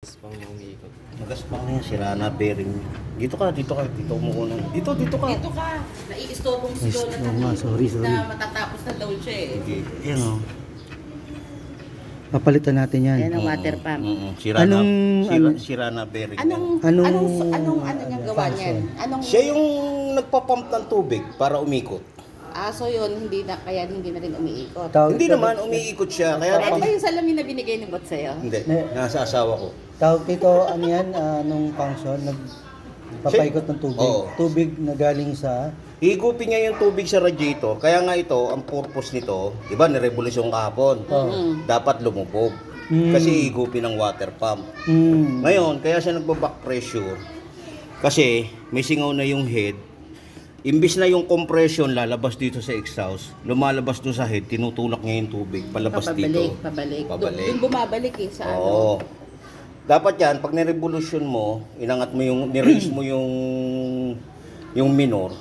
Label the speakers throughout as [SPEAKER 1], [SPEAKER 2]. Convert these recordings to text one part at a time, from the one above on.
[SPEAKER 1] Pang umiikot.
[SPEAKER 2] Magaspang na yan, sira na bearing. Dito ka. Dito mo una. Dito ka.
[SPEAKER 3] Dito ka. Naiistobong si Lola
[SPEAKER 4] Oo nga, sorry.
[SPEAKER 3] na matatapos na daw siya eh.
[SPEAKER 2] Sige.
[SPEAKER 4] Ayan o. Papalitan natin yan.
[SPEAKER 3] Yan ang water pump.
[SPEAKER 2] Sira
[SPEAKER 4] Anong-
[SPEAKER 2] sira na bearing.
[SPEAKER 3] Anong ano niya gawa niyan? Anong
[SPEAKER 2] Siya yung nagpapump ng tubig para umikot.
[SPEAKER 3] aso yun, hindi na rin umiikot.
[SPEAKER 2] Hindi naman, umiikot siya. Kaya
[SPEAKER 3] Ito ba yung salamin na binigay ni Bot sa'yo?
[SPEAKER 2] Hindi, nasa asawa ko.
[SPEAKER 4] Tawag dito, ano yan, nung function, nagpapaikot ng tubig.
[SPEAKER 2] Oo.
[SPEAKER 4] Tubig na galing sa...
[SPEAKER 2] Higupin niya yung tubig sa radiator. Kaya nga ito, ang purpose nito, di ba, nirevolusyon kahapon. Dapat lumubog. Kasi higupin ng water pump. Ngayon, kaya siya nagbaback pressure. Kasi may singaw na yung head. Imbis na yung compression lalabas dito sa exhaust, lumalabas doon sa head, tinutulak niya yung tubig palabas dito.
[SPEAKER 3] Pabalik.
[SPEAKER 2] Pabalik.
[SPEAKER 3] Doon bumabalik eh sa
[SPEAKER 2] Oo.
[SPEAKER 3] ano.
[SPEAKER 2] Dapat yan, pag nirevolusyon mo, inangat mo yung, niraise mo yung minor,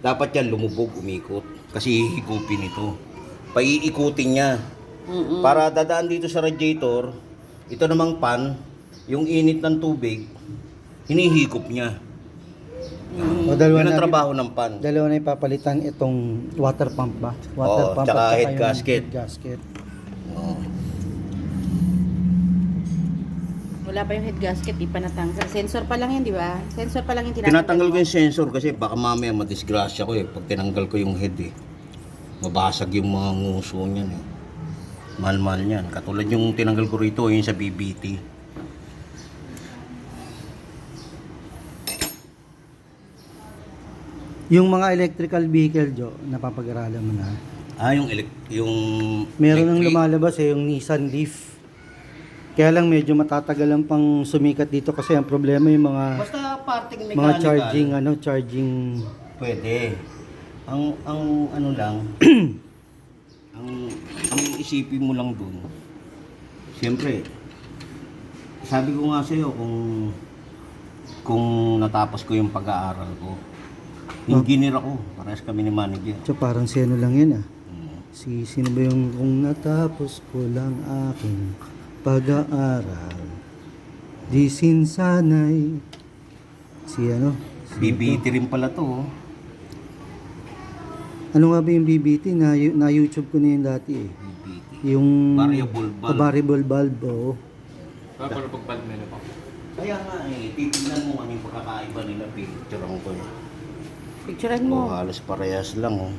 [SPEAKER 2] dapat yan lumubog, umikot. Kasi hihigupin ito. Paiikutin niya. Para dadaan dito sa radiator, ito namang pan, yung init ng tubig, hinihigop niya.
[SPEAKER 4] O, dalawa
[SPEAKER 2] Yun ang
[SPEAKER 4] na,
[SPEAKER 2] trabaho ng pan.
[SPEAKER 4] dalawa na ipapalitan itong water pump ba? Water
[SPEAKER 2] Oo,
[SPEAKER 4] pump
[SPEAKER 2] tsaka
[SPEAKER 4] at
[SPEAKER 2] head
[SPEAKER 4] yung
[SPEAKER 2] gasket.
[SPEAKER 4] head gasket.
[SPEAKER 3] Wala pa yung head gasket, di pa natanggal. Sensor pa lang yan, di ba? Sensor pa lang yung
[SPEAKER 2] Tinatanggal ko yung sensor kasi baka mamaya madisgrasya ko eh pag tinanggal ko yung head eh. Mabasag yung mga nguso niyan eh. Mahal-mahal yan. Katulad yung tinanggal ko rito yung sa BBT.
[SPEAKER 4] Yung mga electrical vehicle, Jo, napapag-aralan mo na.
[SPEAKER 2] Yung
[SPEAKER 4] Meron nang
[SPEAKER 2] electric.
[SPEAKER 4] lumalabas eh, yung Nissan Leaf. Kaya lang medyo matatagalan pang sumikat dito kasi ang problema yung mga
[SPEAKER 2] Basta parting mechanical.
[SPEAKER 4] mga charging
[SPEAKER 2] Pwede. Ang ano lang, ang iisipin mo lang dun. Siyempre, sabi ko nga sa'yo kung natapos ko yung pag-aaral ko. Engineer ako, parehas kami ni manager.
[SPEAKER 4] So parang si ano lang yan ah.
[SPEAKER 2] Mm.
[SPEAKER 4] Sino ba yung kung natapos ko lang aking pag-aaral di sinsanay si ano?
[SPEAKER 2] BBT rin pala to. Oh.
[SPEAKER 4] Ano nga ba yung BBT? Na YouTube ko na yun dati eh.
[SPEAKER 2] BBT.
[SPEAKER 4] Yung
[SPEAKER 2] Variable bulb.
[SPEAKER 4] variable bulb oh.
[SPEAKER 1] Para pagpalme na pa.
[SPEAKER 2] Kaya nga eh, titignan mo ano yung pagkakaiba nila, picture ko eh.
[SPEAKER 3] Picturean mo.
[SPEAKER 2] Halos parehas lang oh.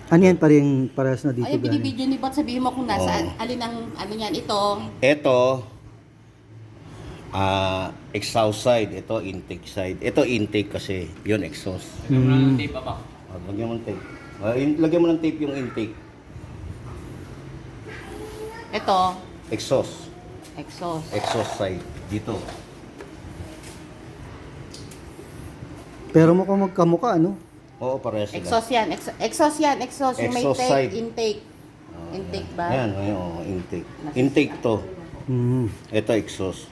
[SPEAKER 4] Ano yan parehas na dito
[SPEAKER 3] Ay,
[SPEAKER 4] galing?
[SPEAKER 3] binibidyo ni Bot, sabihin mo kung nasaan, alin ang ano yan, ito.
[SPEAKER 2] Ito, exhaust side. Ito, intake side. Ito, intake kasi. Yun, exhaust.
[SPEAKER 1] Lagyan mo lang ng tape pa.
[SPEAKER 2] Lagyan mo ng tape. Lagyan mo ng tape yung intake.
[SPEAKER 3] Ito,
[SPEAKER 2] Exhaust.
[SPEAKER 3] exhaust.
[SPEAKER 2] Exhaust side. Dito.
[SPEAKER 4] Pero mukhang magkamukha ano?
[SPEAKER 2] Oo, parehas sila.
[SPEAKER 3] Exhaust yan. Exhaust yan. Exhaust. Yung may
[SPEAKER 2] Exhaust side.
[SPEAKER 3] intake. Intake ba?
[SPEAKER 2] Yan, intake. Intake to. Ito, exhaust.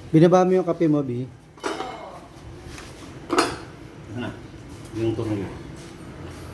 [SPEAKER 4] Binaba mo yung kape mo, Bi?
[SPEAKER 2] Ano? Yung tuloy.